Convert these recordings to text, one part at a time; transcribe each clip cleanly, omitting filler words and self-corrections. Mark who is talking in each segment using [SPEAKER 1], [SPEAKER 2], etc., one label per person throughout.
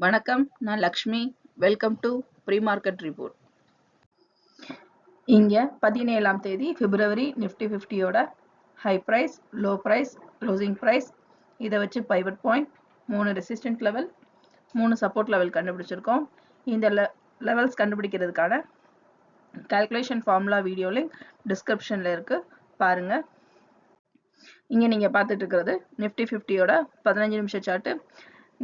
[SPEAKER 1] வணக்கம், நான் Lakshmi. Welcome to pre market report. இங்க 17ஆம் தேதி பிப்ரவரி நிஃப்டி 50யோட high price, low price, closing price இதை வச்சு pivot point, 3 resistant level, 3 support level கண்டுபிடிச்சிருக்கோம். இந்த லெவல்ஸ் கண்டுபிடிக்கிறதுக்கான கால்குலேஷன் ஃபார்முலா வீடியோ லிங்க் டிஸ்கிரிப்ஷன்ல இருக்கு, பாருங்க. இங்க நீங்க பார்த்துட்டு இருக்கிறது நிஃப்டி 50யோட 15 நிமிஷம் சார்ட்.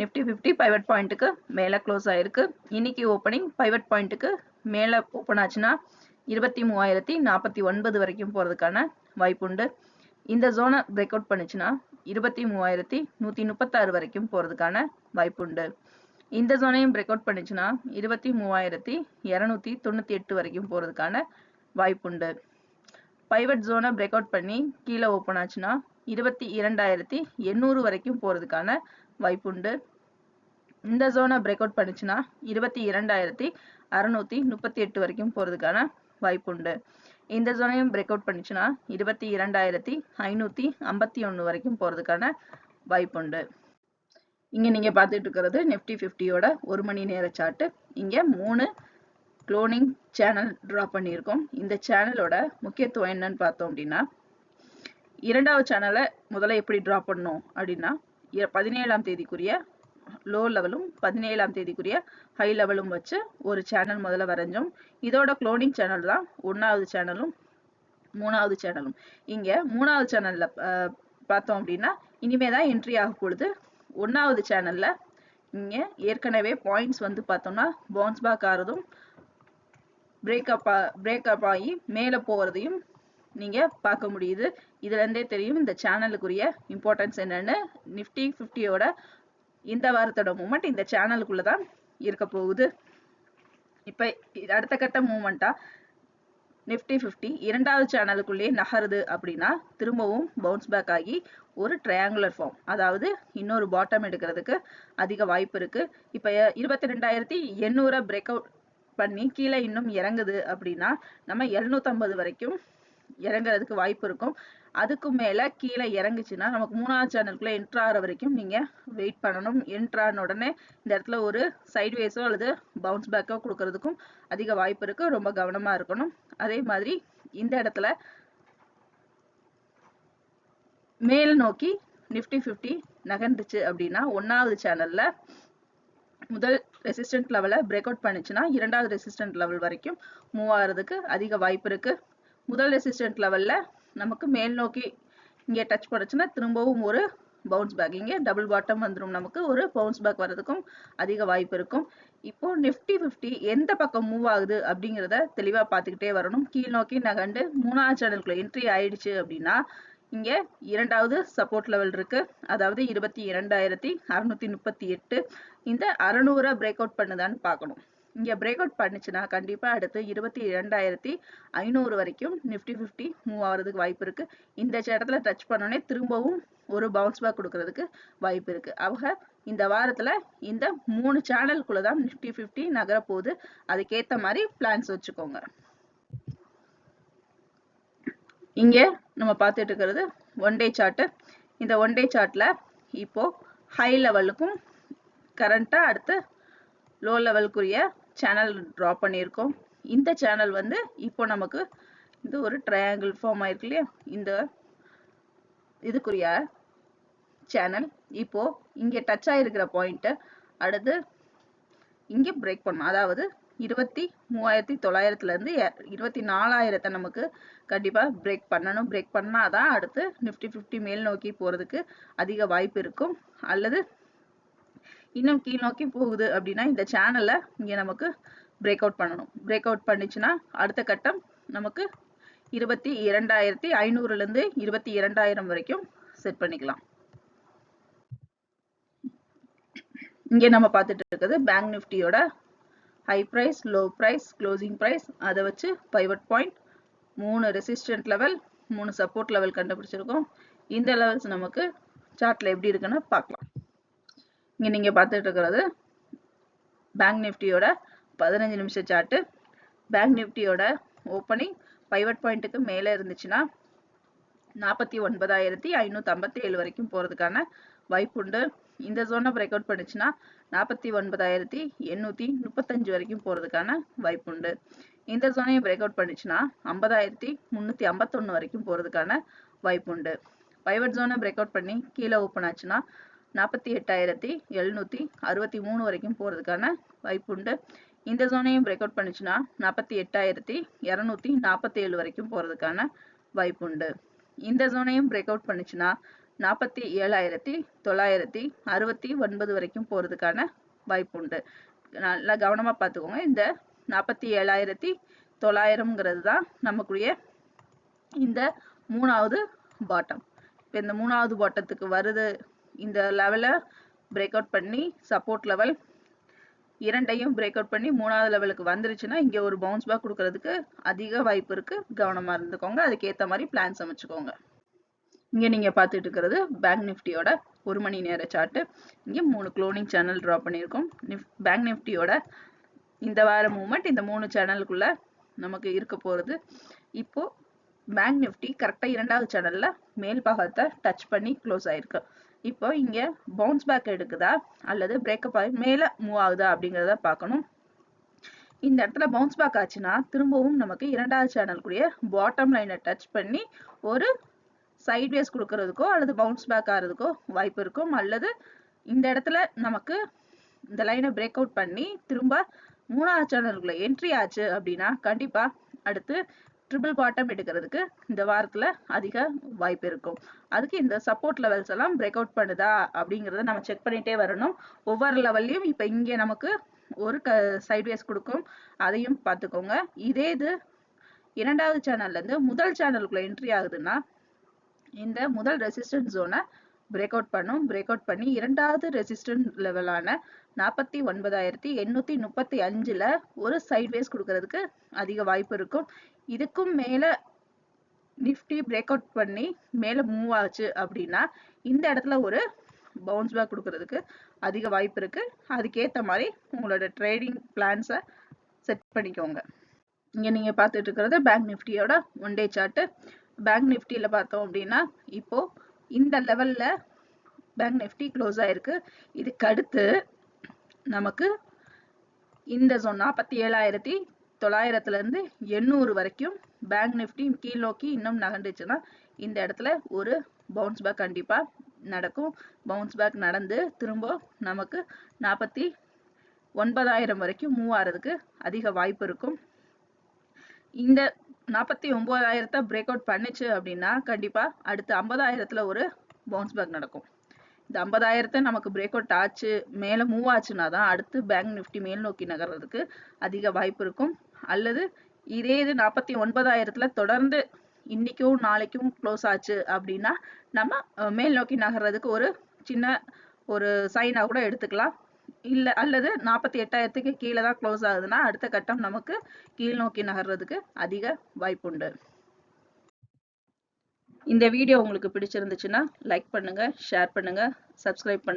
[SPEAKER 1] நிஃப்டி 50 பைவட் பாயிண்ட்டுக்கு மேலே க்ளோஸ் ஆயிருக்கு. இன்னைக்கு ஓப்பனிங் பைவட் பாயிண்ட்டுக்கு மேலே ஓப்பன் ஆச்சுன்னா 23,049 வரைக்கும் போகிறதுக்கான வாய்ப்புண்டு. இந்த ஜோனை பிரேக் அவுட் பண்ணுச்சுன்னா 23,136 வரைக்கும் போகிறதுக்கான வாய்ப்புண்டு. இந்த ஜோனையும் பிரேக் அவுட் பண்ணுச்சுன்னா 23,298 வரைக்கும் போகிறதுக்கான வாய்ப்புண்டு. பைவட் ஜோனை பிரேக் அவுட் பண்ணி கீழே ஓப்பன் ஆச்சுன்னா 22,800 வரைக்கும் போகிறதுக்கான வாய்ப்புண்டு. இந்த ஜோனை பிரேக் அவுட் பண்ணுச்சுன்னா 22,638 வரைக்கும் போகிறதுக்கான வாய்ப்புண்டு. இந்த ஜோனையும் பிரேக் அவுட் பண்ணுச்சுன்னா 22,551 வரைக்கும் போகிறதுக்கான வாய்ப்புண்டு. இங்கே நீங்கள் பார்த்துட்டு இருக்கிறது நிஃப்டி 50யோட 1 மணி நேர சார்ட்டு. இங்கே 3 க்ளோனிங் சேனல் ட்ரா பண்ணியிருக்கோம். இந்த சேனலோட முக்கியத்துவம் என்னன்னு பார்த்தோம் அப்படின்னா, இரண்டாவது சேனலை முதல்ல எப்படி ட்ரா பண்ணணும் அப்படின்னா, 17ஆம் தேதிக்குரிய லோ லெவலும் 17ஆம் தேதிக்குரிய ஹை லெவலும் வச்சு ஒரு சேனல் முதல்ல வரைஞ்சோம். இதோட க்ளோனிங் சேனல் தான் 1வது சேனலும் 3வது சேனலும். இங்கே 3வது சேனல்ல பார்த்தோம் அப்படின்னா இனிமே தான் என்ட்ரி ஆக பொழுது. 1வது சேனல்ல இங்கே ஏற்கனவே பாயிண்ட்ஸ் வந்து பார்த்தோம்னா பவுன்ஸ் பேக் ஆகிறதும் பிரேக்கப் ஆகி மேலே போகிறதையும் நீங்கள் பார்க்க முடியுது. இதுலேருந்தே தெரியும் இந்த சேனலுக்குரிய இம்பார்ட்டன்ஸ் என்னன்னு. நிஃப்டி 50யோட இந்த வாரத்தோட மூமெண்ட் இந்த சேனலுக்குள்ள தான் இருக்க போகுது. இப்போ அடுத்த கட்ட மூமெண்டா நிஃப்டி 50 இரண்டாவது சேனலுக்குள்ளேயே நகருது அப்படின்னா திரும்பவும் பவுன்ஸ் பேக் ஆகி ஒரு ட்ரையாங்குலர் ஃபார்ம், அதாவது இன்னொரு பாட்டம் எடுக்கிறதுக்கு அதிக வாய்ப்பு இருக்கு. இப்போ 22,800 பிரேக் அவுட் பண்ணி கீழே இன்னும் இறங்குது அப்படின்னா நம்ம 750 வரைக்கும் இறங்குறதுக்கு வாய்ப்பு இருக்கும். அதுக்கு மேலே கீழே இறங்குச்சுன்னா நமக்கு 3வது சேனலுக்குள்ளே என்ட்ரு ஆகிற வரைக்கும் நீங்கள் வெயிட் பண்ணணும். என்ட்ரான உடனே இந்த இடத்துல ஒரு சைட்வேஸோ அல்லது பவுன்ஸ் பேக்கோ கொடுக்கறதுக்கும் அதிக வாய்ப்பு இருக்குது. ரொம்ப கவனமாக இருக்கணும். அதே மாதிரி இந்த இடத்துல மேல் நோக்கி நிஃப்டி 50 நகர்ந்துச்சு அப்படின்னா 1வது சேனலில் முதல் ரெசிஸ்டன்ட் லெவலை பிரேக் அவுட் பண்ணுச்சுன்னா 2வது ரெசிஸ்டன்ட் லெவல் வரைக்கும் மூவ் ஆகிறதுக்கு அதிக வாய்ப்பு இருக்குது. முதல் ரெசிஸ்டன்ட் லெவலில் நமக்கு மேல் நோக்கி இங்கே டச் பண்ணுச்சுன்னா திரும்பவும் ஒரு பவுன்ஸ் பேக், இங்கே டபுள் பாட்டம் வந்துடும். நமக்கு ஒரு பவுன்ஸ் பேக் வர்றதுக்கும் அதிக வாய்ப்பு இருக்கும். இப்போ நிஃப்டி 50 எந்த பக்கம் மூவ் ஆகுது அப்படிங்கிறத தெளிவாக பார்த்துக்கிட்டே வரணும். கீழ் நோக்கி நகண்டு 3வது சேனலுக்குள்ள என்ட்ரி ஆயிடுச்சு அப்படின்னா இங்கே 2வது சப்போர்ட் லெவல் இருக்கு, அதாவது 22,638. இந்த 600 பிரேக் அவுட் பண்ணுதான்னு பார்க்கணும். இங்கே பிரேக் அவுட் பண்ணுச்சுன்னா கண்டிப்பாக அடுத்து 22,500 வரைக்கும் நிஃப்டி 50 மூவ் ஆகிறதுக்கு வாய்ப்பு இருக்கு. இந்த இடத்துல டச் பண்ணோடனே திரும்பவும் ஒரு பவுன்ஸ் பேக் கொடுக்கறதுக்கு வாய்ப்பு இருக்கு. அவங்க இந்த வாரத்தில் இந்த 3 சேனலுக்குள்ள தான் நிஃப்டி 50 நகர போகுது. அதுக்கேற்ற மாதிரி பிளான்ஸ் வச்சுக்கோங்க. இங்கே நம்ம பார்த்துட்டு இருக்கிறது ஒன் டே சார்ட்டு. இந்த ஒன் டே சார்ட்ல இப்போ ஹை லெவலுக்கும் கரண்ட்டாக அடுத்து லோ லெவலுக்குரிய சேனல் ட்ரா பண்ணியிருக்கோம். இந்த சேனல் வந்து இப்போ நமக்கு இது ஒரு ட்ரையாங்கிள் ஃபார்ம் ஆயிருக்கு இல்லையா, இந்த இதுக்குரிய சேனல் இப்போ இங்கே டச் ஆகிருக்கிற பாயிண்ட்டு அடுத்து இங்கே பிரேக் பண்ணணும். அதாவது 23,900 24,000 நமக்கு கண்டிப்பாக பிரேக் பண்ணணும். பிரேக் பண்ணாதான் அடுத்து நிஃப்டி 50 மேல் நோக்கி போகிறதுக்கு அதிக வாய்ப்பு இருக்கும். அல்லது இன்னும் கீழ் நோக்கி போகுது அப்படின்னா இந்த சேனலை இங்கே நமக்கு பிரேக் அவுட் பண்ணணும். பிரேக் அவுட் பண்ணிச்சுன்னா அடுத்த கட்டம் நமக்கு 22,500 22,000 வரைக்கும் செட் பண்ணிக்கலாம். இங்கே நம்ம பார்த்துட்டு இருக்கிறது பேங்க் நிஃப்டியோட high price, low price, closing price, அதை வச்சு pivot point, 3 resistant level, 3 support level கண்டுபிடிச்சிருக்கோம். இந்த லெவல்ஸ் நமக்கு சார்ட்ல எப்படி இருக்குன்னு பார்க்கலாம். இங்கே நீங்கள் பார்த்துட்டு இருக்கிறது பேங்க் நிஃப்டியோட 15 நிமிஷம் சார்ட்டு. பேங்க் நிஃப்டியோட ஓப்பனிங் பைவட் பாயிண்ட்டுக்கு மேலே இருந்துச்சுன்னா 49,557 வரைக்கும் போகிறதுக்கான வாய்ப்புண்டு. இந்த ஜோனை பிரேக் அவுட் பண்ணுச்சுன்னா 49,835 வரைக்கும் போறதுக்கான வாய்ப்புண்டு. இந்த ஜோனையும் பிரேக் அவுட் பண்ணுச்சுன்னா 50,351 வரைக்கும் போறதுக்கான வாய்ப்புண்டு. பைவட் ஜோனை பிரேக் அவுட் பண்ணி கீழே ஓப்பன் ஆச்சுன்னா 48,763 வரைக்கும் போறதுக்கான வாய்ப்புண்டு. இந்த ஜோனையும் பிரேக் அவுட் பண்ணுச்சுன்னா 48,247 வரைக்கும் போறதுக்கான வாய்ப்புண்டு. இந்த ஜோனையும் பிரேக் அவுட் பண்ணுச்சுன்னா 47,969 வரைக்கும் போறதுக்கான வாய்ப்புண்டு. நல்லா கவனமா பார்த்துக்கோங்க. இந்த 47,900 தான் நமக்குரிய இந்த மூணாவது பாட்டம். இப்போ இந்த மூணாவது பாட்டத்துக்கு வருது. இந்த லெவலை பிரேக் அவுட் பண்ணி சப்போர்ட் லெவல் இரண்டையும் பிரேக் அவுட் பண்ணி மூணாவது லெவலுக்கு வந்துருச்சுன்னா இங்கே ஒரு பவுன்ஸ் பேக் கொடுக்கறதுக்கு அதிக வாய்ப்பு இருக்கு. கவனமா இருந்துக்கோங்க. அதுக்கேற்ற மாதிரி பிளான் அமைச்சுக்கோங்க. இங்க நீங்க பார்த்துட்டு இருக்கிறது பேங்க் நிஃப்டியோட 1 மணி நேர சார்ட். இங்க 3 க்ளோனிங் சேனல் டிரா பண்ணியிருக்கோம். பேங்க் நிஃப்டியோட இந்த வார மூவ்மெண்ட் இந்த 3 சேனலுக்குள்ள நமக்கு இருக்க போறது. இப்போ பேங்க் நிஃப்டி கரெக்டா 2வது சேனல்ல மேல் பாகத்தை டச் பண்ணி க்ளோஸ் ஆயிருக்கு. இப்போ இங்க பவுன்ஸ் பேக் எடுக்குதா அல்லது பிரேக்கப் ஆகி மேல மூவ் ஆகுதா அப்படிங்கிறத பார்க்கணும். இந்த இடத்துல பவுன்ஸ் பேக் ஆச்சுன்னா திரும்பவும் நமக்கு 2வது சேனலுக்குரிய பாட்டம் லைனை டச் பண்ணி ஒரு சைட்வேஸ் கொடுக்கறதுக்கோ அல்லது பவுன்ஸ் பேக் ஆகிறதுக்கோ வாய்ப்பு இருக்கும். அல்லது இந்த இடத்துல நமக்கு இந்த லைனை பிரேக் அவுட் பண்ணி திரும்ப 3வது சேனலுக்குள்ள என்ட்ரி ஆச்சு அப்படின்னா கண்டிப்பா அடுத்து ட்ரிபிள் பாட்டம் எடுக்கிறதுக்கு இந்த வாரத்துல அதிக வாய்ப்பு இருக்கும். அதுக்கு இந்த சப்போர்ட் லெவல்ஸ் எல்லாம் பிரேக் அவுட் பண்ணுதா அப்படிங்கறத நம்ம செக் பண்ணிட்டே வரணும். ஒவ்வொரு லெவல்லையும் இப்ப இங்க நமக்கு ஒரு சைட்வேஸ் கொடுக்கும். அதையும் பார்த்துக்கோங்க. இதே இது 2வது சேனல்ல இருந்து முதல் சேனலுக்குள்ள என்ட்ரி ஆகுதுன்னா இந்த முதல் ரெசிஸ்டன்ஸ் ஜோனை பிரேக் அவுட் பண்ணும். பிரேக் அவுட் பண்ணி 2வது ரெசிஸ்டன்ஸ் லெவலான 49,835ல ஒரு சைட்வேஸ் கொடுக்கறதுக்கு அதிக வாய்ப்பு இருக்கும். இதுக்கும் மேல நிஃப்டி பிரேக் அவுட் பண்ணி மேல மூவ் ஆச்சு அப்படின்னா இந்த இடத்துல ஒரு பவுன்ஸ் பேக் கொடுக்கறதுக்கு அதிக வாய்ப்பு இருக்கு. அதுக்கேற்ற மாதிரி உங்களோட ட்ரேடிங் பிளான்ஸை செட் பண்ணிக்கோங்க. இங்க நீங்க பார்த்துட்டு இருக்கிறது பேங்க் நிஃப்டியோட 1 டே சார்ட். பேங்க் நிஃப்டியில பார்த்தோம் அப்படின்னா இப்போ இந்த லெவல்ல பேங்க் நிஃப்டி க்ளோஸ் ஆயிருக்கு. இதுக்கு அடுத்து நமக்கு இந்த ஜோன் 47,900ல இருந்து 800 வரைக்கும் பேங்க் நிஃப்டி கீழ் நோக்கி இன்னும் நகர்ந்துச்சுன்னா இந்த இடத்துல ஒரு பவுன்ஸ் பேக் கண்டிப்பா நடக்கும். பவுன்ஸ் பேக் நடந்து திரும்ப நமக்கு 49,000 வரைக்கும் மூவ் ஆகிறதுக்கு அதிக வாய்ப்பு இருக்கும். இந்த 49,000 பிரேக் அவுட் பண்ணுச்சு அப்படின்னா கண்டிப்பா அடுத்து 50,000ல ஒரு பவுன்ஸ் பேக் நடக்கும். இந்த 50,000 நமக்கு பிரேக் அவுட் ஆச்சு மேல மூவ் ஆச்சுன்னா தான் அடுத்து பேங்க் நிஃப்டி மேல் நோக்கி நகர்றதுக்கு அதிக வாய்ப்பு இருக்கும். அல்லது இதே இது 49,000ல தொடர்ந்து இன்னைக்கும் நாளைக்கும் க்ளோஸ் ஆச்சு அப்படின்னா நம்ம மேல் நோக்கி நகர்றதுக்கு ஒரு சின்ன ஒரு சைனா கூட எடுத்துக்கலாம். இல்ல அல்லது 48,000க்கு கீழே தான் க்ளோஸ் ஆகுதுன்னா அடுத்த கட்டம் நமக்கு கீழ் நோக்கி நகர்றதுக்கு அதிக வாய்ப்புண்டு. இந்த வீடியோ உங்களுக்கு பிடிச்சிருந்துச்சுன்னா லைக் பண்ணுங்க, ஷேர் பண்ணுங்க, சப்ஸ்கிரைப் பண்ணுங்க.